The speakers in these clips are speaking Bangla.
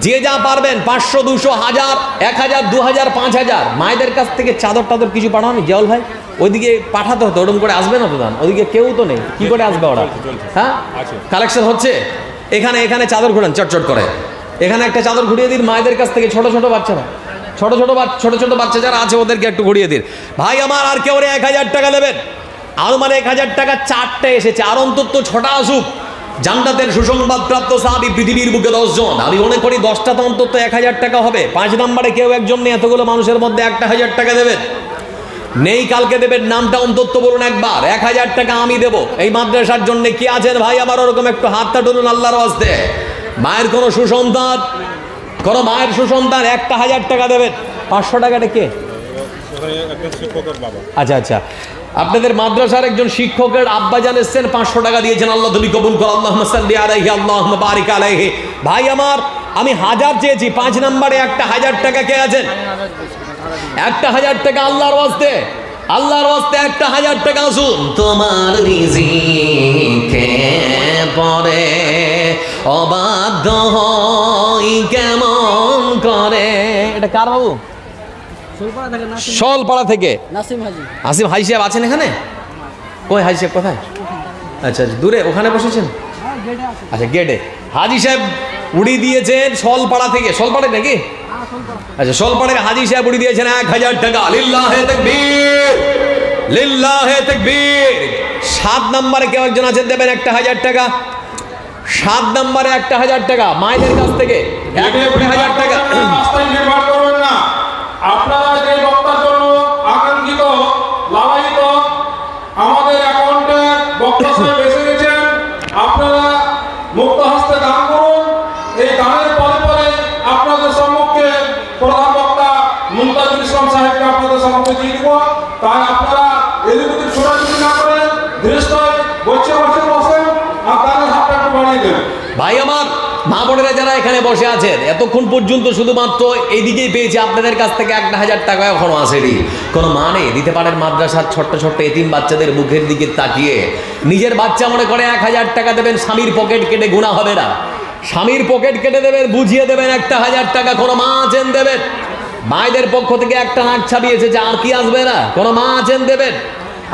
যে যা পারবেন 500, 200, 1000, 1000, 2000, 5000 মায়েদের কাছ থেকে চাদর টাদর কিছু পাঠানো জিয়াউল ভাই? ওইদিকে পাঠাতে হতো, ওরকম করে আসবে না তো দান, ওইদিকে কেউ তো নেই, কি করে আসবে ওরা? হ্যাঁ, কালেকশন হচ্ছে। এখানে এখানে চাদর ঘুরান চটচট করে, এখানে একটা চাদর ঘুরিয়ে দিন মায়েদের কাছ থেকে। ছোট ছোট বাচ্চারা, ছোট ছোট বাচ্চা যারা আছে ওদেরকে একটু ঘুরিয়ে দিন। ভাই আমার আর কেউ 1000 টাকা দেবেন, আর মানে 1000 টাকা 4টে এসেছে, আর অন্তত 6টা আসুক। জান্নাতের সুসংবাদ প্রাপ্ত সাহাবী পৃথিবীর বুকে 10 জন, আমি মনে করি 10টা তো অন্তত 1000 টাকা হবে। 5 নম্বরে কেউ একজন নেই, এতগুলো মানুষের মধ্যে 1000 টাকা দেবেন নেই, কালকে দেবেন, নামটা অন্তত বলুন একবার। 1000 টাকা আমি দেবো এই মাদ্রাসার জন্য। কি আছেন ভাই আমার ওরকম একটু হাতটা তুলুন আল্লাহর ওয়াস্তে। মায়ের কোনো সুসন্তান, কোনো মায়ের সুসন্তান 1000 টাকা দেবেন। 500 টাকাটা কে? আচ্ছা আচ্ছা, আপনাদের মাদ্রাসার একজন শিক্ষকের আব্বাজান এসেছেন, 500 টাকা দিয়েছেন। আল্লাহ তুমি কবুল করো, আল্লাহুম্মা সাল্লি আলাইহি, আল্লাহুম্মা বারিক আলাইহি। ভাই আমার আমি 1000 চেয়েছি, 5 নম্বরে 1000 টাকা কে আছেন? 1000 টাকা আল্লাহর ওয়াস্তে, আল্লাহর ওয়াস্তে 1000 টাকা আসুন। তোমার রিজিকে পরে অবাধ্য হই কেমন করে। এটা কার বাবু? শোলপাড়া থেকে নাসিম হাজি সাহেব আছেন এখানে? কই হাজি সাহেব কোথায়? আচ্ছা আচ্ছা, দূরে ওখানে বসেছেন? আচ্ছা, গেটে হাজি সাহেব উড়ি দিয়েছেন শোলপাড়া থেকে। শোলপাড়া নাকি? আচ্ছা, শোলপাড়ার হাজি সাহেব উড়ি দিয়েছেন 1000 টাকা। লিল্লাহে তাকবীর, লিল্লাহে তাকবীর। 7 নম্বরে কেউ একজন আছেন, দেবেন 1000 টাকা। 7 নম্বরে 1000 টাকা মায়েদের কাছ থেকে 1000 টাকা। আপনারা যে বক্তার জন্য আকাঙ্ক্ষিত লালায়িত আমাদের অ্যাকাউন্টে বক্তা সাহেব এসে গেছেন, আপনারা মুক্ত হস্তে দান করুন। এই দানের পরে পরে আপনাদের সম্মুখে প্রধান বক্তা মুমতাজুল ইসলাম সাহেবকে আপনাদের সম্মুখে দিয়ে দিব। তাই আপনারা এদিক ওদিক ছোটাছুটি না করেন, দৃষ্টায় বসে বসেন আর দানের হাতটা একটু বাড়িয়ে দেন। ভাই আমার মা বোনেরা যারা এখানে বসে আছেন, এতক্ষণ পর্যন্ত শুধুমাত্র এইদিকেই পেয়েছে আপনাদের কাছ থেকে 1000 টাকা এখনো আসেনি। কোনো মা নেই দিতে পারেন? মাদ্রাসার ছোট্ট ছোট্ট এতিম বাচ্চাদের মুখের দিকে তাকিয়ে নিজের বাচ্চা মনে করে 1000 টাকা দেবেন, স্বামীর পকেট কেটে গুণা হবে না। স্বামীর পকেট কেটে দেবেন, বুঝিয়ে দেবেন 1000 টাকা। কোনো মা আছেন দেবেন? মায়েদের পক্ষ থেকে একটা নাক ছাড়িয়েছে যে আর কি আসবে না? কোনো মা আছেন দেবেন?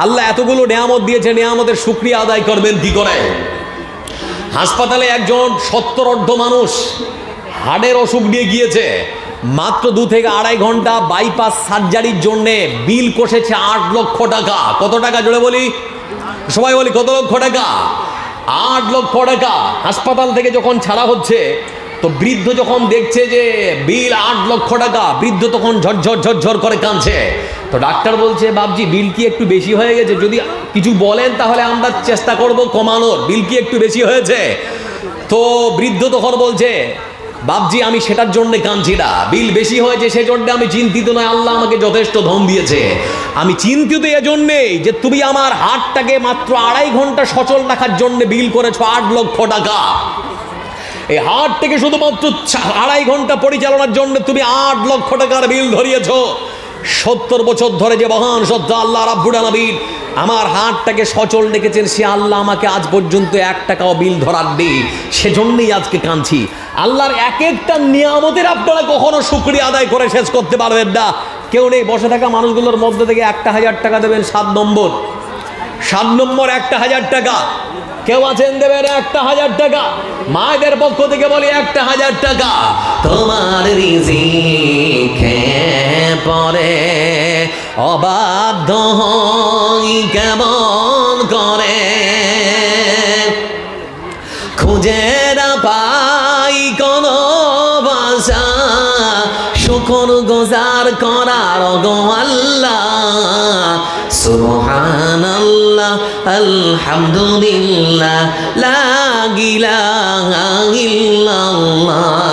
আল্লাহ এতগুলো নেয়ামত দিয়েছে, নেয়ামতের শুকরিয়া আদায় করবেন কি করে? হাসপাতালে একজন 70 মানুষ হার্টের অসুখ নিয়ে গিয়েছে, মাত্র 2 থেকে 2.5 ঘন্টা বাইপাস সার্জারির জন্য বিল কষেছে 8 লক্ষ টাকা। কত টাকা জোরে বলি, সবাই বলি কত লক্ষ টাকা? 8 লক্ষ টাকা। হাসপাতাল থেকে যখন ছাড়া হচ্ছে তো বৃদ্ধ যখন দেখছে যে বিল 8 লক্ষ টাকা, বৃদ্ধ তখন ঝরঝর করে কাঁদছে। তো ডাক্তার বলছে, বাবজি বিল কি একটু বেশি হয়ে গেছে? যদি কিছু বলেন তাহলে আমরা চেষ্টা করব কমানোর, বিল কি একটু বেশি হয়েছে? তো বৃদ্ধ তখন বলছে, বাবজি আমি সেটার জন্য কাঁদছি না, বিল বেশি হয়েছে সেজন্য আমি চিন্তিত নয়, আল্লাহ আমাকে যথেষ্ট ধন দিয়েছে। আমি চিন্তিত এজন্যেই যে তুমি আমার হার্টটাকে মাত্র 2.5 ঘন্টা সচল রাখার জন্য বিল করেছো 8 লক্ষ টাকা। এই হার্ট থেকে শুধুমাত্র 2.5 ঘন্টা পরিচালনার জন্য তুমি 8 লক্ষ টাকার বিল ধরিয়েছো। 70 বছর ধরে যে মহান সত্তা আল্লাহ রাব্বুল আলামিন আমার হার্টটাকে সচল রেখেছেন, সে আল্লাহ আমাকে আজ পর্যন্ত 1 টাকাও বিল ধরার নেই, সেজন্যই আজকে কাঁদছি। আল্লাহর এক একটা নিয়ামতের আপনারা কখনো শুকরিয়া আদায় করে শেষ করতে পারবেন না। কেউ নেই বসে থাকা মানুষগুলোর মধ্যে থেকে 1000 টাকা দেবেন। 7 নম্বর 1000 টাকা কেউ আছেন দেবেন 1000 টাকা। মায়েদের পক্ষ থেকে বলি 1000 টাকা। তোমার রিজিকে পরে অবাধ্য হই কেমন করে, খুঁজে না পাই কোনো ভাষা শুকর গুজার করার গো আল্লাহ। সুবহানাল্লাহ আলহামদুলিল্লাহ লা ইলাহা ইল্লাল্লাহ।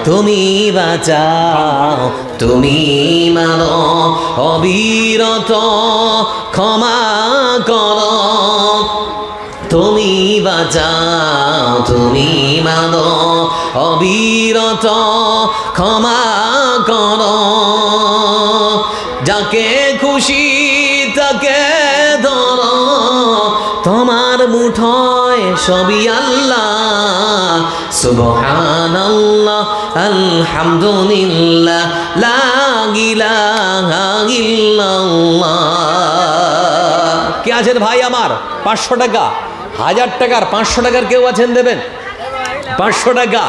তুমি বাঁচাও, তুমি মানো, অবিরত ক্ষমা করো। তুমি বাঁচাও, তুমি মানো, অবিরত ক্ষমা করো। যাকে খুশি তাকে ধরো, তোমার মুঠোয় সবই আল্লাহ, সুবহানাল্লাহ আলহামদুলিল্লাহ লা ইলাহা ইল্লাল্লাহ। কে আছেন ভাই আমার? 500 টাকা, 1000 টাকার, 500 টাকার কেউ আছেন দেবেন? 500 টাকা,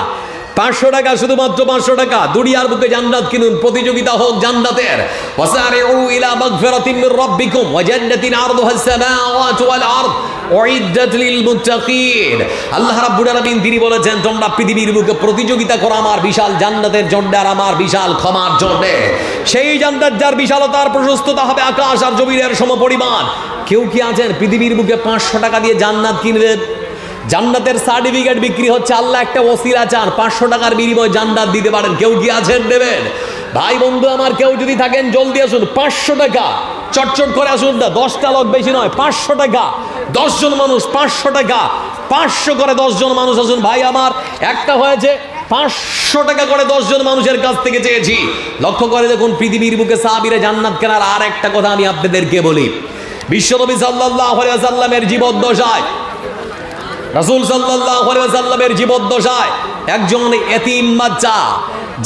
500 টাকা, শুধুমাত্র 500 টাকা। দুনিয়ার বুকে জান্নাত কিনুন, প্রতিযোগিতা হোক জান্নাতের। ওয়াসারিউ ইলা মাগফিরাতিন মির রাব্বিকুম ওয়া জান্নাতিন আরদুহাস সামাওয়াতু ওয়াল আরদ উইদ্দাত লিল মুত্তাকিন। আল্লাহ রাব্বুল আলামিন তিনি বলেছেন, তোমরা পৃথিবীর বুকে প্রতিযোগিতা করো আমার বিশাল জান্নাতের জন্য আর আমার বিশাল ক্ষমার জন্য। সেই জান্নাত যার বিশালতার প্রশস্ততা হবে আকাশ আর জমিনের সমপরিমাণ। কেউ কি আছেন পৃথিবীর বুকে 500 টাকা দিয়ে জান্নাত কিনবেন? জান্নাতের সার্টিফিকেট বিক্রি হচ্ছে, আল্লাহ একটা ওসিলা চান, 500 টাকার বিনিময়ে জান্নাত দিতে পারেন। কেউ কি আছেন দেবেন? ভাই বন্ধু আমার কেউ যদি থাকেন জলদি আসুন। 500 টাকা, চটচট করে আসুন না, 10টা লোক বেশি নয়, 500 টাকা, 10 জন মানুষ, 500 টাকা, 500 করে 10 জন মানুষ আসুন। ভাই আমার একটা হয়েছে, 500 টাকা করে 10 জন মানুষের কাছ থেকে চেয়েছি। লক্ষ্য করে দেখুন পৃথিবীর বুকে সাহাবীরা জান্নাত কেনার আর একটা কথা আমি আপনাদেরকে বলি। বিশ্বনবী সাল্লাল্লাহু আলাইহি ওয়াসাল্লামের জীবদ্দশায়, রাসূল সাল্লাল্লাহু আলাইহি ওয়াসাল্লামের জীবদ্দশায় একজন এতিম বাচ্চা,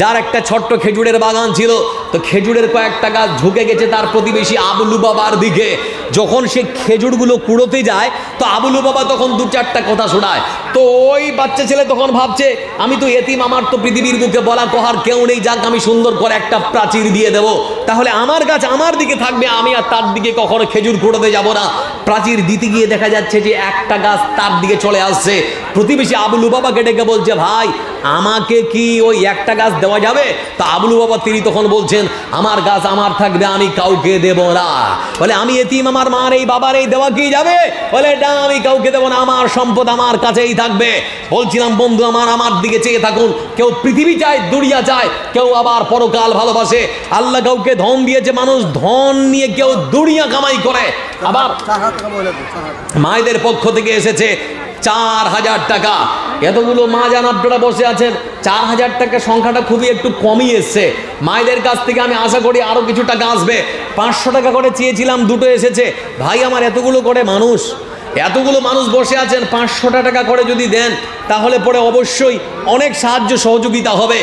যার একটা ছোট্ট খেজুরের বাগান ছিল, তো খেজুরের কয়েকটা গাছ ঝুঁকে গেছে তার প্রতিবেশী আবুলু বাবার দিকে। যখন সে খেজুরগুলো কুড়োতে যায় তো আবুলু বাবা তখন 2-4টা কথা শোনায়। তো ওই বাচ্চা ছেলে তখন ভাবছে, আমি তো এতিম, আমার তো পৃথিবীর বুকে বলা কহার কেউ নেই, যাক আমি সুন্দর করে একটা প্রাচীর দিয়ে দেব, তাহলে আমার গাছ আমার দিকে থাকবে, আমি আর তার দিকে কখনো খেজুর কুড়োতে যাব না। প্রাচীর দিতে গিয়ে দেখা যাচ্ছে যে একটা গাছ তার দিকে চলে আসছে। প্রতিবেশী আবুলু বাবাকে ডেকে বলছে, ভাই আমাকে কি ওই একটা গাছ দেওয়া যাবে? তা আবুলু বাবা তিনি তখন বলছেন, আমার গাছ আমার থাকবে, আমি কাউকে দেব না। বলে আমি এতিম, আমার মার এই বাবার এই দেওয়া কি যাবে? বলে না, আমি কাউকে দেব না, আমার সম্পদ আমার কাছেই থাকবে। বলছিলাম বন্ধু আমার দিকে চেয়ে থাকুন। কেউ পৃথিবী চায়, দুনিয়া চায়, কেউ আবার পরকাল ভালোবাসে। আল্লাহ কাউকে ধন দিয়েছে, মানুষ ধন নিয়ে কেউ দুনিয়া কামাই করে। আবার মায়েদের পক্ষ থেকে এসেছে 4000 টাকা। এতগুলো মা জান আপনারা বসে আছেন, 4000 টাকা সংখ্যাটা খুবই একটু কমই এসছে। মায়েদের কাছ থেকে আমি আশা করি আরো কিছু টাকা আসবে। 500 টাকা করে চেয়েছিলাম, 2টো এসেছে। ভাই আমার এতগুলো মানুষ বসে আছেন, 500 টাকা করে যদি দেন তাহলে পরে অবশ্যই অনেক সাহায্য সহযোগিতা হবে।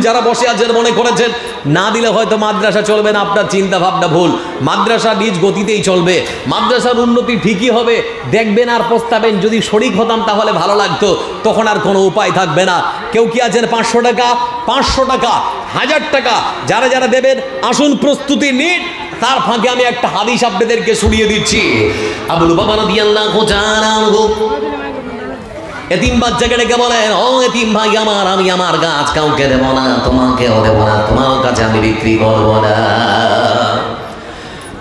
যারা বসে আছেন মনে করেছেন না দিলে হয়তো মাদ্রাসা চলবে না, আপনার চিন্তা ভাবনা ভুল। মাদ্রাসা নিজ গতিতেই চলবে, মাদ্রাসার উন্নতি ঠিকই হবে। দেখবেন আর প্রস্তাবেন, যদি শরিক হতাম তাহলে ভালো লাগতো, তখন আর কোনো উপায় থাকবে না। কেউ কি আছেন 500 টাকা, 500 টাকা, 1000 টাকা, যারা যারা দেবেন আসুন, প্রস্তুতি নিন। তার ফাঁকে আমি একটা হাদিস আপনাদেরকে শুনিয়ে দিচ্ছি। আবুল বাবা রাদিয়াল্লাহু তাআলা আনহু এতিম বাচ্চাকে ডেকে বলেন, ও এতিম ভাই আমার, আমি আমার গাছ কাউকে দেব না, তোমাকেও দেব না, তোমার কাছে আমি বিক্রি করব না।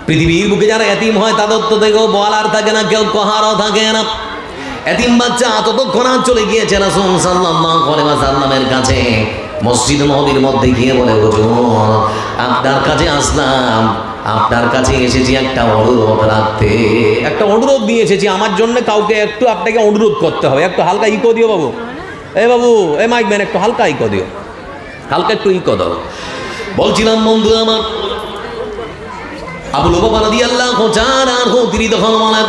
পৃথিবীর বুকে যারা এতিম হয় তাদের তো দেখো বলার থাকে না, কেউ কহারও থাকে না। এতিম বাচ্চা ততক্ষণ চলে গিয়েছে রাসূল সাল্লাল্লাহু আলাইহি ওয়াসাল্লামের কাছে। মসজিদ নববীর মধ্যে গিয়ে বলে, হুজুর আপনার কাছে আসলাম, আপনার কাছে এসেছি একটা অনুরোধ রাখতে, একটা অনুরোধ নিয়ে এসেছি। আমার জন্য কাউকে একটু আপনাকে অনুরোধ করতে হবে, একটু হালকা ইকো দিও বাবু। বাবু মাইক ম্যান, একটু হালকা ইকো দিও, হালকা একটু ইকো দাও। বলছিলাম বন্ধু আমার, আবুল বাবা রাদিয়াল্লাহু তাআলা আনহু তিনি তখন বলেন,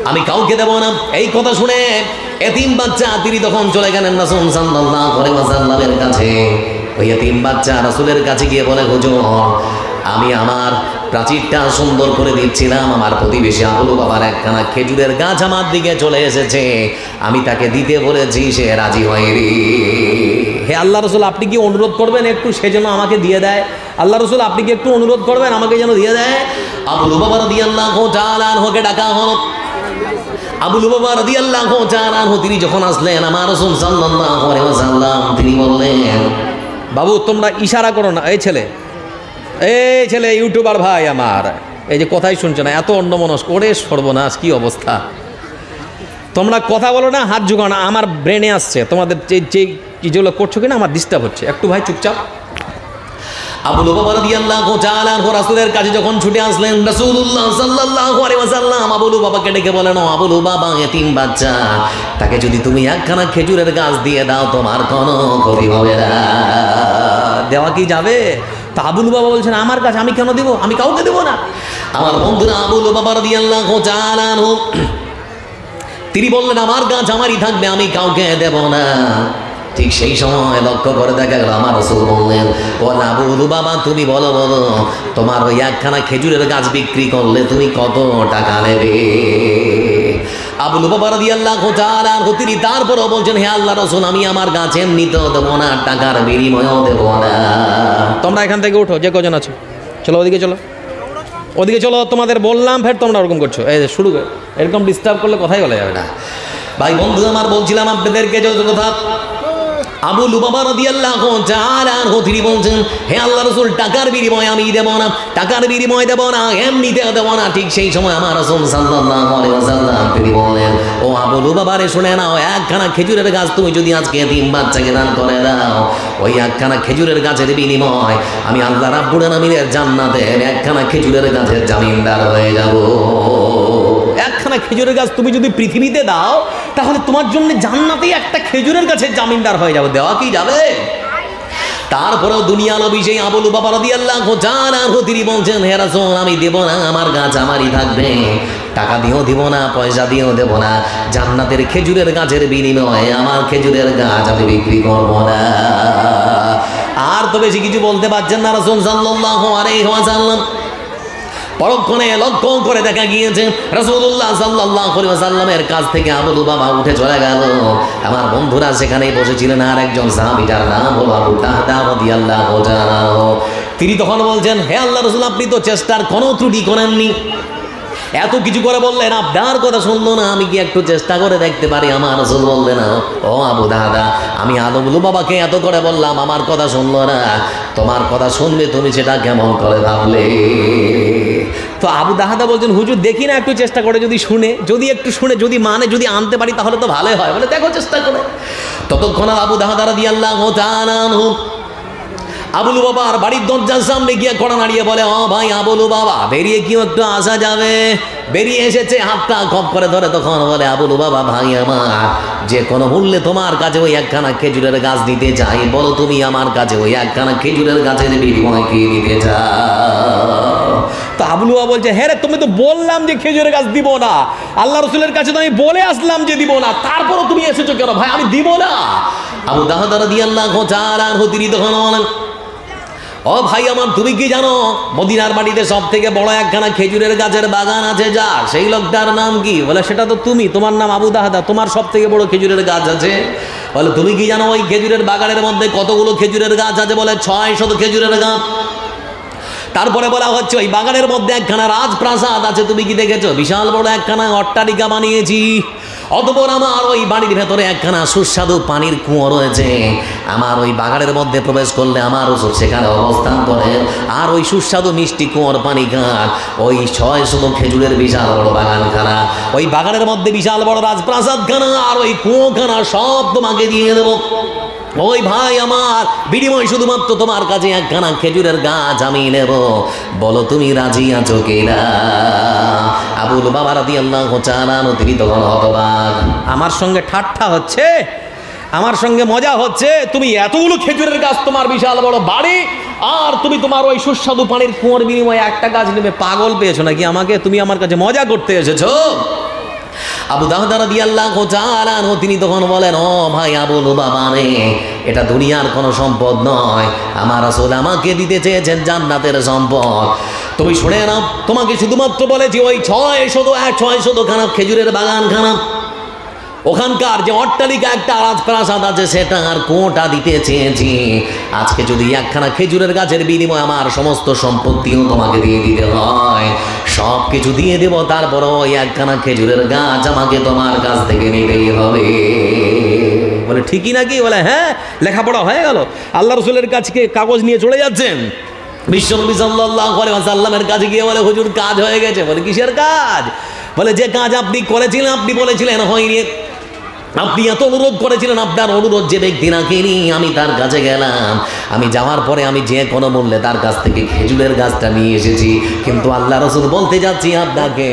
আমি কাউকে দেব না। এই কথা শুনে এতিম বাচ্চা তিনি তখন চলে গেলেন রাসূল সাল্লাল্লাহু আলাইহি ওয়াসাল্লামের কাছে। ওই এতিম বাচ্চা রাসূলের কাছে গিয়ে বলে, হুজুর আমি আমার প্রাচীরটা সুন্দর করে দিচ্ছিলাম, আমার প্রতিবেশী আবুল বাবার একখানা খেজুরের গাছ আমার দিকে চলে এসেছে, আমি তাকে দিতে বলেছি, সে রাজি হয়নি। হে আল্লাহ রসুল, আপনি কি অনুরোধ করবেন একটু সে যেন আমাকে দিয়ে দেয়? আল্লাহ রসুল আপনি কি একটু অনুরোধ করবেন আমাকে যেন দিয়ে দেয়? আবুল বাবা রাদিয়াল্লাহু তাআলা আনহুকে ডাকা হলো। আবুল বাবা রাদিয়াল্লাহু তাআলা আনহু তিনি যখন আসলেন, আমার রাসূল সাল্লাল্লাহু আলাইহি ওয়াসাল্লাম তিনি বললেন, বাবু তোমরা ইশারা করো না। এই ছেলে ইউটিউবার ভাই আমার, এই যে কথাই শুনছো না, এত অন্যমনস্ক, ওরে সর্বনাশ, কি অবস্থা। তোমরা কথা বলো না, হাত ঝুঁকাও না, আমার ব্রেনে আসছে তোমাদের যে যেগুলো করছো কিনা আমার ডিস্টার্ব হচ্ছে, একটু ভাই চুপচাপ। আবুল বাবা রাদিয়াল্লাহু তাআলা আনহু রাসূলের কাছে যখন ছুটে আসলেন, রাসূলুল্লাহ সাল্লাল্লাহু আলাইহি ওয়াসাল্লাম আবুল বাবাকে ডেকে বলেন, ও আবুল বাবা এতিম বাচ্চা, তাকে যদি তুমি একখানা খেজুরের গাছ দিয়ে দাও তোমার কোনো ক্ষতি হবে না। দেওয়া কি যাবে? তা আবুল বাবা বলছেন, আমার কাছে আমি কেন দেবো, আমি কাউকে দেবো না। আমার বন্ধুরা, আবুল বাবা রাদিয়াল্লাহু তাআলা আনহু তিনি বললেন আমার গাছ আমারই থাকবে, আমি কাউকে দেব না। ঠিক সেই সময় লক্ষ্য করে দেখা গেল আমার রাসূল বললেন, ও আবু লুবাবা তুমি বলো বলো তোমার ওই একখানা খেজুরের গাছ বিক্রি করলে তুমি কত টাকা নেবে? আবু লুবাবা রাদিয়াল্লাহু তাআলা তিনি তারপরও বলছেন, হে আল্লাহর রাসূল আমি আমার গাছ এমনিতেও দেব না, টাকার বিনিময়েও দেব না। তোমরা এখান থেকে উঠো, যে কজন আছো চলো ওদিকে চলো, ওদিকে চলো। তোমাদের বললাম ফের তোমরা ওরকম করছো, এই যে শুরু করে এরকম ডিস্টার্ব করলে কথাই বলা যাবে না। ভাই বন্ধু আমার বলছিলাম আপনাদেরকে যত কথা, আবু লুবাবা রাদিয়াল্লাহু তাআলা তিনি বলছেন, হে আল্লাহর রাসূল টাকার বিনিময়ে আমি দেব না, টাকার বিনিময়ে দেব না, এমনিতে দেব না। ঠিক সেই সময় আমার রাসূল সাল্লাল্লাহু আলাইহি ওয়াসাল্লাম তিনি বললেন, ও আবু লুবাবা রে শুনে নাও, একখানা খেজুরের গাছ তুমি যদি আজকে এতিম বাচ্চাকে দান করে দাও, ওই একখানা খেজুরের গাছের বিনিময় আমি আল্লাহ রাব্বুল আলামিনের জান্নাতের একখানা খেজুরের গাছের জামিনদার হয়ে যাব। একখানা খেজুরের গাছ তুমি যদি পৃথিবীতে দাও তাহলে তোমার জন্য জান্নাতেই একটা খেজুরের গাছের জামিনদার হয়ে যাবে। দেওয়া কি যাবে? তারপরেও দুনিয়া নবী সেই আবু লুবাবা রাদিয়াল্লাহু তাআলা তিনি বলছেন, হে রাসূল আমি দেব না, আমার গাছ আমারই থাকবে, টাকা দিয়েও দিব না, পয়সা দিয়েও দেব না, জান্নাতের খেজুরের গাছের বিনিময়ে আমার খেজুরের গাছ আমি বিক্রি করব না। আর তো বেশি কিছু বলতে পারছেন না রাসূল সাল্লাল্লাহু আলাইহি ওয়াসাল্লাম। পরক্ষণে লক্ষ্য করে দেখা গিয়েছে রাসূলুল্লাহ সাল্লাল্লাহু আলাইহি ওয়াসাল্লামের কাছ থেকে আবু লুবাবা উঠে চলে গেল। আমার বন্ধুরা সেখানেই বসেছিলেন আর একজন সাহাবী যার নাম হলো আবু তাহদা রাদিয়াল্লাহু তাআলা। তিনি তখন বলছেন, হে আল্লাহর রাসূল আপনি তো চেষ্টার কোনো ত্রুটি করেননি, এত কিছু করে বললেন আপনার কথা শুনলো না, আমি কি একটু চেষ্টা করে দেখতে পারি? আমার রাসূল বললেন, ও আবু দাদা আমি আবু লুবাবাকে এত করে বললাম আমার কথা শুনলো না, তোমার কথা শুনবে তুমি সেটা কেমন করে ভাবলে? তো আবু দাহাদা বলছেন, হুজুর দেখি না একটু চেষ্টা করে, যদি শুনে, যদি একটু শুনে, যদি মানে যদি আনতে পারি তাহলে তো ভালোই হয়। বলে দেখো চেষ্টা করে। ততক্ষণ আবু দাহাদা রাদিয়াল্লাহু তাআলা আনহু আবু লুবাবার বাড়ির দরজার সামনে গিয়ে কড়া নাড়িয়ে বলে, ও ভাই আবু লুবাবা বেরিয়ে কি একটু আসা যাবে? বেরিয়ে এসেছে, হাতটা খপ করে ধরে তখন বলে, আবু লুবাবা ভাই আমার যে কোনো মূল্যে তোমার কাছে ওই একখানা খেজুরের গাছ দিতে চাই, বলো তুমি আমার কাছে ওই একখানা খেজুরের গাছের বিনিময়ে কি দিতে চাও? তো আবু লুবাবা বলছে, হ্যাঁ রে তুমি তো বললাম যে খেজুরের গাছ দিব না, আল্লাহ রাসূলের কাছে তো আমি বলে আসলাম যে দিব না, তারপরও তুমি এসেছো কেন? ভাই আমি দিব না। আবু দাহাদা রাদিয়াল্লাহু তাআলা আনহু তিনি তখন বলেন, ও ভাই আমার তুমি কি জানো মদিনার মাটিতে সব থেকে বড় একখানা খেজুরের গাছের বাগান আছে যার, সেই লোকটার নাম কি? বলে সেটা তো তুমি, তোমার নাম আবু দাহাদা, তোমার সব থেকে বড় খেজুরের গাছ আছে। বলে তুমি কি জানো ওই খেজুরের বাগানের মধ্যে কতগুলো খেজুরের গাছ আছে? বলে 600 খেজুরের গাছ। তারপরে বলা হচ্ছে ওই বাগানের মধ্যে একখানা রাজপ্রাসাদ আছে, তুমি কি দেখেছো? বিশাল বড় একখানা অট্টালিকা বানিয়েছি। অতঃপর আমার ওই বাড়ির ভেতরে একখানা সুস্বাদু পানির কুয়ো রয়েছে, আমার ওই বাগানের মধ্যে প্রবেশ করলে আমার রাসূল সেখানে অবস্থান করেন, আর ওই সুস্বাদু মিষ্টি কুয়োর পানি খান। ওই 600 খেজুরের বিশাল বড় বাগানখানা, ওই বাগানের মধ্যে বিশাল বড় রাজপ্রাসাদখানা আর ওই কুয়োখানা সব তোমাকে দিয়ে দেবো। ওই ভাই আমার বিনিময় শুধুমাত্র তোমার কাছে একখানা খেজুরের গাছ আমি নেব, বলো তুমি রাজি আছো কিনা? আবু লুবাবা রাদিয়াল্লাহু তাআলা তিনি তখন হতবাক। আমার সঙ্গে ঠাট্টা হচ্ছে, আমার সঙ্গে মজা হচ্ছে, তুমি এতগুলো খেজুরের গাছ, তোমার বিশাল বড় বাড়ি, আর তুমি তোমার ওই সুস্বাদু পানির কুয়োর বিনিময়ে একটা গাছ নেবে? পাগল পেয়েছো নাকি আমাকে? তুমি আমার কাছে মজা করতে এসেছো? আবু দাহদা রাদিয়াল্লাহু তাআলা তিনি তখন বলেন, ও ভাই আবু লুবাবা রে, এটা দুনিয়ার কোনো সম্পদ নয়, আমার রাসূল আমাকে দিতে চেয়েছেন জান্নাতের সম্পদ। তুমি শুনে নাও, তোমাকে শুধুমাত্র বলেছি ওই 600 খানা খেজুরের বাগানখানা, ওখানকার যে অট্টালিকা একটা রাজপ্রাসাদ আছে সেটা আর কোটা দিতে চেয়েছি। আজকে যদি একখানা খেজুরের গাছের বিনিময়ে আমার সমস্ত সম্পত্তিও তোমাকে দিয়ে দিতে হয়, সব কিছু দিয়ে দেব, তারপর ওই একখানা খেজুরের গাছ আমাকে তোমার কাছ থেকে নিতেই হবে। বলে ঠিকই নাকি? বলে হ্যাঁ, লেখাপড়া হয়ে গেল। আল্লাহ রাসূলের কাছে কাগজ নিয়ে চলে যাচ্ছেন। বিশ্বনবী সাল্লাল্লাহু আলাইহি ওয়াসাল্লামের কাছে গিয়ে বলে, হুজুর কাজ হয়ে গেছে। বলে কিসের কাজ? বলে যে কাজ আপনি করেছিলেন, আপনি বলেছিলেন হয়নি, আপনি এত অনুরোধ করেছিলেন, আপনার অনুরোধ যে ব্যক্তি রাখেনি, আমি তার কাছে গেলাম, আমি যাওয়ার পরে আমি যে কোনো মূল্যে তার কাছ থেকে খেজুরের গাছটা নিয়ে এসেছি, কিন্তু আল্লাহ রাসূল বলতে যাচ্ছি আপনাকে,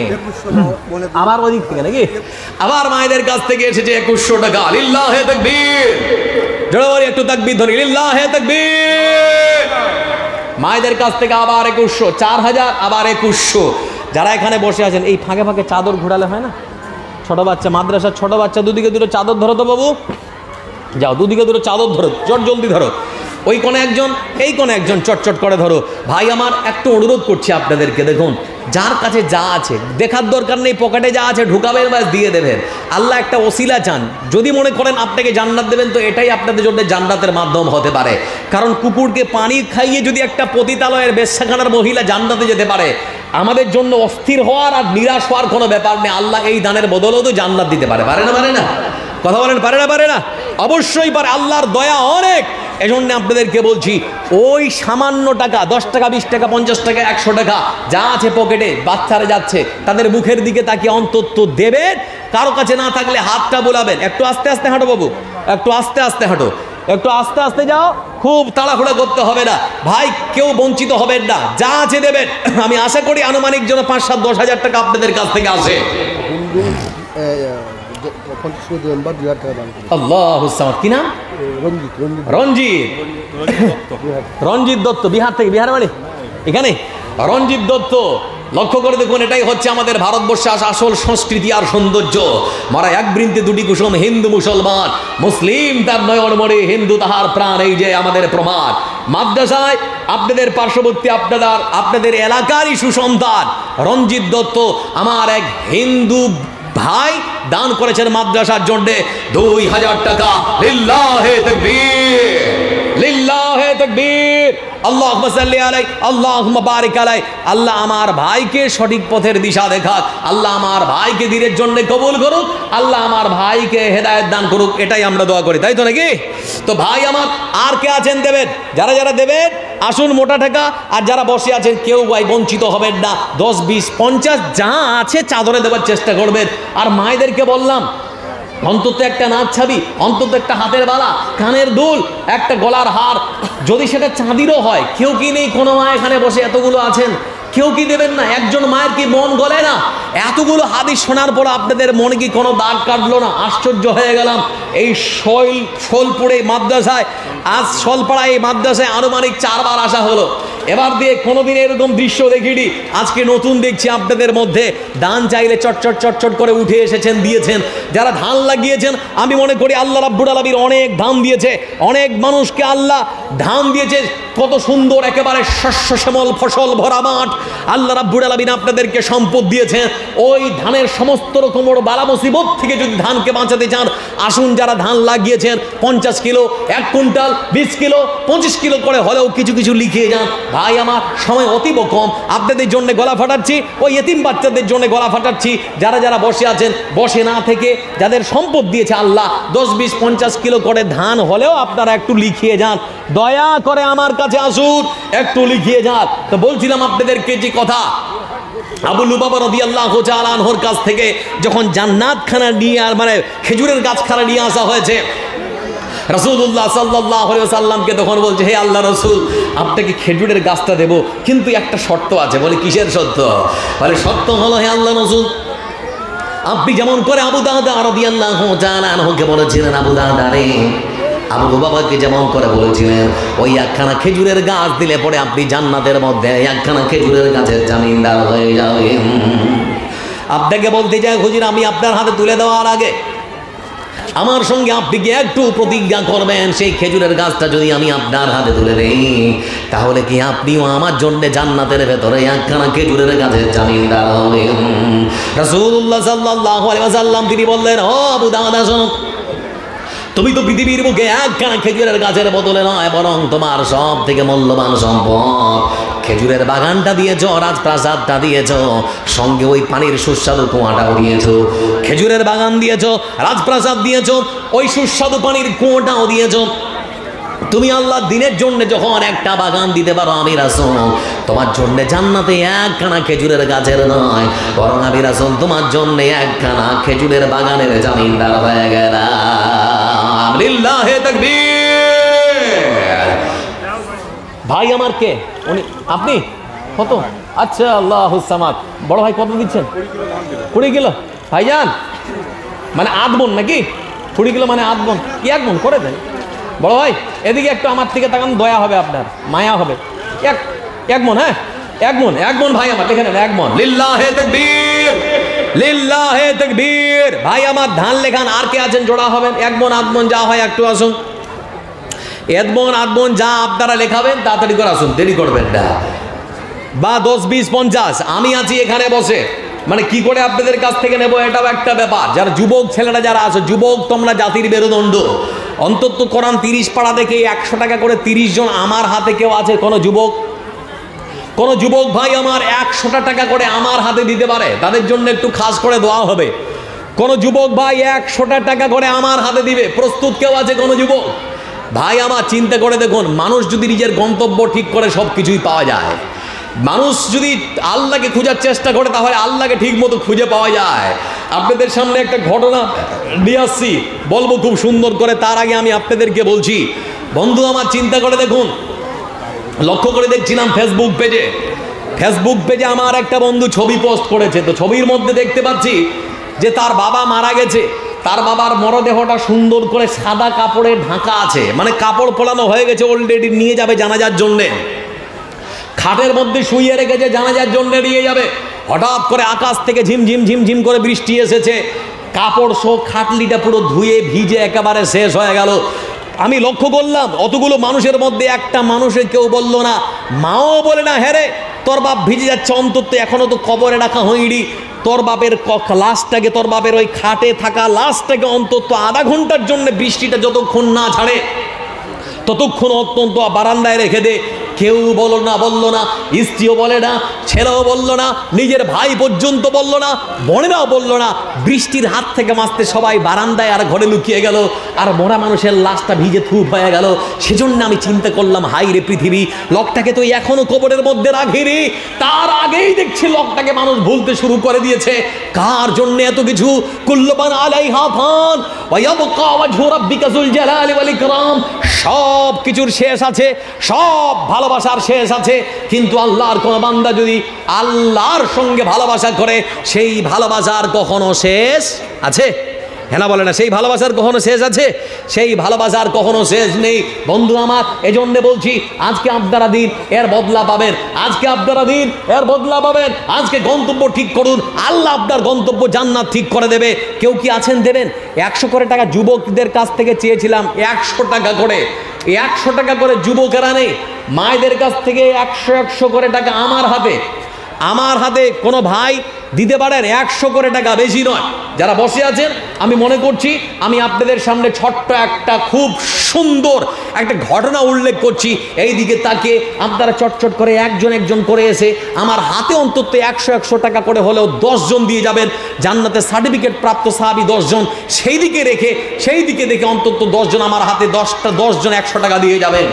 আবার ওদিক থেকে নাকি আবার মায়েদের কাছ থেকে এসেছে 2100 টাকা। লিল্লাহে তাকবীর, জোরে বলি একটু তাকবীর ধরি, লিল্লাহে তাকবীর। মায়েদের কাছ থেকে আবার 2100, 4000, আবার 2100। যারা এখানে বসে আছেন এই ফাঁকে ফাঁকে চাদর ঘোরালে হয় না? ছোট বাচ্চা, মাদ্রাসার ছোট বাচ্চা, দুদিকে দুটো চাদর ধরো তো বাবু, যাও দুদিকে দুটো চাদর ধরো, চট জলদি ধরো। ওই কোণে একজন, এই কোণে একজন, চটচট করে ধরো। ভাই আমার একটু অনুরোধ করছি আপনাদেরকে, দেখুন যার কাছে যা আছে দেখার দরকার নেই, পকেটে যা আছে ঢুকাবেন ব্যাস দিয়ে দেবেন। আল্লাহ একটা ওসিলা চান, যদি মনে করেন আপনাকে জান্নাত দেবেন তো এটাই আপনাদের জন্য জান্নাতের মাধ্যম হতে পারে। কারণ কুকুরকে পানি খাইয়ে যদি একটা পতিতালয়ের বেশ্যাখানার মহিলা জান্নাতে যেতে পারে, আমাদের জন্য অস্থির হওয়ার আর নিরাশ হওয়ার কোনো ব্যাপার নেই। আল্লাহ এই দানের বদলেও তো জান্নাত দিতে পারে, পারে না? পারে না? কথা বলেন, পারে না? পারে না? অবশ্যই পারে, আল্লাহর দয়া অনেক। এজন্য আপনাদেরকে বলছি, ওই সামান্য টাকা, 10 টাকা, 20 টাকা, 50 টাকা, 100 টাকা যা আছে পকেটে, বাচ্চারা যাচ্ছে তাদের মুখের দিকে তাকিয়ে অন্তত দেবেন। কারো কাছে না থাকলে হাতটা বোলাবেন। একটু আস্তে আস্তে হাঁটো বাবু, একটু আস্তে আস্তে হাঁটো, একটু আস্তে আস্তে যাও, খুব তাড়াহুড়া করতে হবে না ভাই, কেউ বঞ্চিত হবেন না, যা আছে দেবেন। আমি আশা করি আনুমানিক জন্য 5-7-10 হাজার টাকা আপনাদের কাছ থেকে আসে। আল্লাহু সামাদ। কি নাম? রঞ্জিত দত্ত, বিহার থেকে। বিহার মানে এখানে রঞ্জিত দত্ত। লক্ষ্য করে দেখুন, এটাই হচ্ছে আমাদের ভারতবর্ষের আসল সংস্কৃতি আর সৌন্দর্য। মারা এক বৃন্তে দুটি কুসুম, হিন্দু মুসলমান, মুসলিম তার নয়ন মরে, হিন্দু তাহার প্রাণ, এই যে আমাদের প্রমাণ। মাদ্রাসায় আপনাদের পার্শ্ববর্তী আপনাদের এলাকারই সুসন্তান রঞ্জিত দত্ত, আমার এক হিন্দু ভাই দান করেছেন মাদ্রাসার জন্য 2000 টাকা। লিল্লাহে তাকবীর, লিল্লাহে তাকবীর, আল্লাহুম্মা সাল্লি আলাই, আল্লাহুম্মা বারিক আলাই। আল্লাহ আমার ভাইকে সঠিক পথের দিশা দেখাক, আল্লাহ আমার ভাইকে দিনের জন্য কবুল করুক, আল্লাহ আমার ভাইকে হেদায়েত দান করুক, এটাই আমরা দোয়া করি, তাই তো নাকি? তো ভাই আমার আর কে আছেন দেবেন? যারা যারা দেবেন আসুন মোটা টাকা, আর যারা বসে আছেন কেউ ভাই বঞ্চিত হবেন না, 10, 20, 50 যা আছে চাদরে দেওয়ার চেষ্টা করবেন। আর মায়েদেরকে বললাম অন্তত একটা নাচ ছাবি, অন্তত একটা হাতের বালা, কানের দুল, একটা গলার হার, যদি সেটা চাঁদিরও হয়। কেউ কি নেই? কোনো মা এখানে বসে এতগুলো আছেন, কেউ কি দেবেন না? একজন মায়ের কি মন গলে না? এতগুলো হাদিস শোনার পর আপনাদের মনে কি কোনো দাগ কাটলো না? আশ্চর্য হয়ে গেলাম। এই শোলপুরে মাদ্রাসায়, আজ শোলপাড়ায় এই মাদ্রাসায় আনুমানিক 4 বার আসা হলো। এবার দিয়ে কোনোদিন এরকম দৃশ্য দেখিনি, আজকে নতুন দেখছি আপনাদের মধ্যে। ধান চাইলে চটচট চটচট করে উঠে এসেছেন, দিয়েছেন। যারা ধান লাগিয়েছেন, আমি মনে করি আল্লাহ রাব্বুল আলামিন অনেক ধান দিয়েছে, অনেক মানুষকে আল্লাহ ধান দিয়েছে। কত সুন্দর একেবারে শস্য শ্যামল ফসল ভরা মাঠ আল্লাহ রাব্বুল আলামিন আপনাদেরকে সম্পদ দিয়েছেন। ওই ধানের সমস্ত রকম বালা মুসিবত থেকে যদি ধানকে বাঁচাতে চান, আসুন যারা ধান লাগিয়েছেন 50 কিলো, 1 কুইন্টাল, 20 কিলো, 25 কিলো করে হলেও কিছু কিছু লিখিয়ে যান। ভাই আমার সময় অতীব কম, আপনাদের জন্য গলা ফাটাচ্ছি, ওই এতিম বাচ্চাদের জন্য গলা ফাটাচ্ছি। যারা যারা বসে আছেন, বসে না থেকে যাদের সম্পদ দিয়েছে আল্লাহ, 10, 20, 50 কিলো করে ধান হলেও আপনারা একটু লিখিয়ে যান। দয়া করে আমার কাছে আসুন, একটু লিখিয়ে যান। তো বলছিলাম আপনাদেরকে যে কথা, আবু লুবাবা রাদিয়াল্লাহু তাআলা আনহুর কাছ থেকে যখন জান্নাতখানা নিয়ে, আর মানে খেজুরের গাছখানা নিয়ে আসা হয়েছে, রাসূলুল্লাহ সাল্লাল্লাহু আলাইহি ওয়াসাল্লামকে তখন বলছে, হে আল্লাহ রাসূল, আপনাকে খেজুরের গাছটা দেব, কিন্তু একটা শর্ত আছে। বলে কিসের শর্ত? বলে শর্ত হলো, হে আল্লাহ রাসূল, আপনি যেমন করে আবু দারদা রাদিয়াল্লাহু তাআলা আনহুকে বলেছিলেন, আবু দারদা রে, আবু লুবাবাকে যেমন করে বলেছিলেন, ওই একখানা খেজুরের গাছ দিলে পরে আপনি জান্নাতের মধ্যে একখানা খেজুরের গাছের জামিনদার হয়ে যাবেন। আপনাকে বলতে চাই হুজুর, আমি আপনার হাতে তুলে দেওয়ার আগে আমার সঙ্গে আপনি কি একটু প্রতিজ্ঞা করবেন, সেই খেজুরের গাছটা যদি আমি আপনার হাতে তুলে দেই, তাহলে কি আপনিও আমার জন্য জান্নাতের ভেতরে একখানা খেজুরের গাছের জামিনদার হবেন? রাসূলুল্লাহ সাল্লাল্লাহু আলাইহি ওয়াসাল্লাম তিনি বললেন, ও আবু দারদা শোনো, তুমি তো পৃথিবীর বুকে একখানা খেজুরের গাছের বদলে নয়, বরং তোমার সব থেকে মূল্যবান সম্পদ খেজুরের বাগানটা দিয়েছ, রাজপ্রাসাদটা দিয়েছ, সঙ্গে ওই পানির সুস্বাদু কুয়াটাও দিয়েছ। খেজুরের বাগান দিয়েছ, রাজপ্রাসাদ দিয়েছ, ওই সুস্বাদু পানির কুয়াটাও দিয়েছ। তুমি আল্লাহ দিনের জন্য যখন একটা বাগান দিতে পারো, আমি রাসূল তোমার জন্য জান্নাতে একখানা খেজুরের গাছের নয়, বরং আমি রাসূল তোমার জন্য একখানা খেজুরের বাগানের জামিনদার হয়ে গেলাম। লিল্লাহে তাকবীর। ভাই আমার কে উনি? আপনি কত? আচ্ছা, আল্লাহুস সামাদ। বড় ভাই কত দিচ্ছেন? 20 কিলো। ভাইজান মানে 8 মণ নাকি? 20 কিলো মানে 8 মণ, কি 1 মণ করে দেন? বড় ভাই এদিকে একটু আমার থেকে তাকান, দয়া হবে আপনার, মায়া হবে। 1 মণ, হ্যাঁ 1 মণ ভাই আমার, দেখেন 1 মণ। লিল্লাহে তাকবীর। লিল্লাহে তাকবীর। ভাই আমার ধান লেখান, আর কে আছেন জোড়া হবেন? এক মন আধ মন যা হয় একটু আসুন, এক মন আধ মন যা আপনারা লেখাবেন তাড়াতাড়ি করে আসুন, দেরি করবেন না। বা 10 20 50 আমি আছি এখানে বসে, মানে কি করে আপনাদের কাছ থেকে নেব এটাও একটা ব্যাপার। যারা যুবক ছেলেরা যারা আছে, যুবক তোমরা জাতির মেরুদণ্ড, অন্তত কোরআন 30 পাড়া দেখে 100 টাকা করে 30 জন আমার হাতে কেউ আছে? কোন যুবক ভাই আমার 100 টাকা করে আমার হাতে দিতে পারে? তাদের জন্য একটু খাস করে দোয়া হবে। কোন যুবক ভাই 100 টাকা করে আমার হাতে দিবে? প্রস্তুত কেউ আছে কোন যুবক ভাই আমার? চিন্তা করে দেখুন, মানুষ যদি নিজের গন্তব্য ঠিক করে সব কিছুই পাওয়া যায়। মানুষ যদি আল্লাহকে খোঁজার চেষ্টা করে তাহলে আল্লাহকে ঠিক মতো খুঁজে পাওয়া যায়। আপনাদের সামনে একটা ঘটনা নিয়ে আসছি, বলবো খুব সুন্দর করে। তার আগে আমি আপনাদেরকে বলছি, বন্ধু আমার চিন্তা করে দেখুন, লক্ষ্য করে দেখছিলাম ফেসবুক পেজে আমার একটা বন্ধু ছবি পোস্ট করেছে। তো ছবির মধ্যে দেখতে পাচ্ছি যে তার বাবা মারা গেছে, তার বাবার মরদেহটা সুন্দর করে সাদা কাপড়ে ঢাকা আছে, মানে কাপড় পরানো হয়ে গেছে অলরেডি, নিয়ে যাবে জানাজার জন্যে, খাটের মধ্যে শুইয়ে রেখেছে, জানাজার জন্য নিয়ে যাবে। হঠাৎ করে আকাশ থেকে ঝিমঝিম করে বৃষ্টি এসেছে, কাপড় সো খাটলিটা পুরো ধুয়ে ভিজে একেবারে শেষ হয়ে গেল। আমি লক্ষ্য করলাম অতগুলো মানুষের মধ্যে একটা মানুষের কেউ বলল না, মাও বলে না, হ্যাঁ রে তোর বাপ ভিজে যাচ্ছে, অন্তত এখনো তো কবরে রাখা হয়নি, তোর বাপের লাশটাকে, তোর বাপের ওই খাটে থাকা লাশটাকে অন্তত আধা ঘন্টার জন্য বৃষ্টিটা যতক্ষণ না ছাড়ে ততক্ষণ অত্যন্ত বারান্দায় রেখে দে। কেউ বলল না, স্ত্রীও বলে না, ছেলেও বলল না, নিজের ভাই পর্যন্ত বলল না, বোনেরাও বলল না। বৃষ্টির হাত থেকে বাঁচতে সবাই বারান্দায় আর ঘরে লুকিয়ে গেল, আর মরা মানুষের লাশটা ভিজে থুপ হয়ে গেল। সেজন্য আমি চিন্তা করলাম, হাই রে পৃথিবী, লোকটাকে তো এখনো কবরের মধ্যে রাখিনি, তার আগেই দেখছি লোকটাকে মানুষ ভুলতে শুরু করে দিয়েছে। কার জন্য এত কিছু? কুল্লুমান আলাইহা ফান ওয়া ইয়াবকা ওয়াজহু রাব্বিকা যুল জালালি ওয়াল ইকরাম। সব কিছুর শেষ আছে, সব ভালোবাসার শেষ আছে, কিন্তু আল্লাহর কোন বান্দা যদি আল্লাহর সঙ্গে ভালোবাসা করে, সেই ভালোবাসার কখনো শেষ আছে? হ্যাঁ না বলে না, সেই ভালোবাসার কখনো শেষ আছে? সেই ভালোবাসার কখনো শেষ নেই। বন্ধু আমার, এজন্য বলছি, আজকে আপনারা দিন, এর বদলা পাবেন। আজকে আপনারা দিন, এর বদলা পাবেন। আজকে গন্তব্য ঠিক করুন, আল্লাহ আপনার গন্তব্য জান্নাত ঠিক করে দেবে। কেউ কি আছেন দেবেন? 100 করে টাকা যুবকদের কাছ থেকে চেয়েছিলাম, 100 টাকা করে, 100 টাকা করে যুবকেরা নেই, মায়েদের কাছ থেকে 100 করে টাকা আমার হাতে কোনো ভাই দিতে পারেন? 100 করে টাকা, বেশি নয়। যারা বসে আছেন, আমি মনে করছি আমি আপনাদের সামনে ছোট্ট একটা খুব সুন্দর একটা ঘটনা উল্লেখ করছি। এই দিকে তাকে আপনারা চটচট করে একজন করে এসে আমার হাতে অন্তত 100 টাকা করে হলেও 10 জন দিয়ে যাবেন। জান্নাতের সার্টিফিকেট প্রাপ্ত সাহাবী 10 জন, সেই দিকে দেখে অন্তত 10 জন আমার হাতে 10 জন 100 টাকা দিয়ে যাবেন।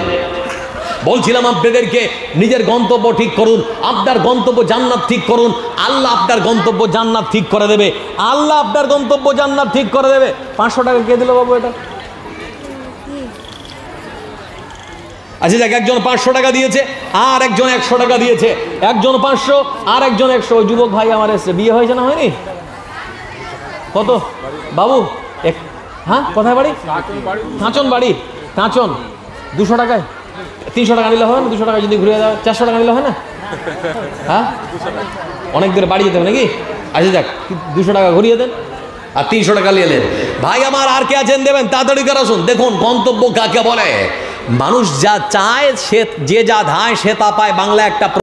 বলছিলাম আপনাদেরকে, নিজের গন্তব্য ঠিক করুন, আপনার গন্তব্য জান্নাত ঠিক করুন, আল্লাহ আপনার গন্তব্য জান্নাত ঠিক করে দেবে। আল্লাহ আপনার গন্তব্য জান্নাত ঠিক করে দেবে। 500 টাকা কে দিল বাবু এটা? আচ্ছা দেখ, একজন 500 টাকা দিয়েছে, আর একজন 100 টাকা দিয়েছে, একজন 500 আর একজন 100। ওই যুবক ভাই আমার এসছে, বিয়ে হয়েছে না হয়নি? কত বাবু? হ্যাঁ, কোথায় বাড়ি? কাঁচন বাড়ি। কাঁচন 200 টাকায় 300 টাকা নিলে হয় না? 200 টাকা যদি ঘুরিয়ে দাও 400 টাকা নিলে হয় না? হ্যাঁ, অনেক দূরে বাড়ি যেতে হবে নাকি? আচ্ছা যাক, 200 টাকা ঘুরিয়ে দেন আর 300 টাকা নিয়ে নেন। ভাই আমার, আর কে আছেন দেবেন? তাড়াতাড়ি করে আসুন। দেখুন, গন্তব্য কাকে বলে? মানুষ যা চায়, সে যে যা ধায় সে তা পায়, বাংলা একটা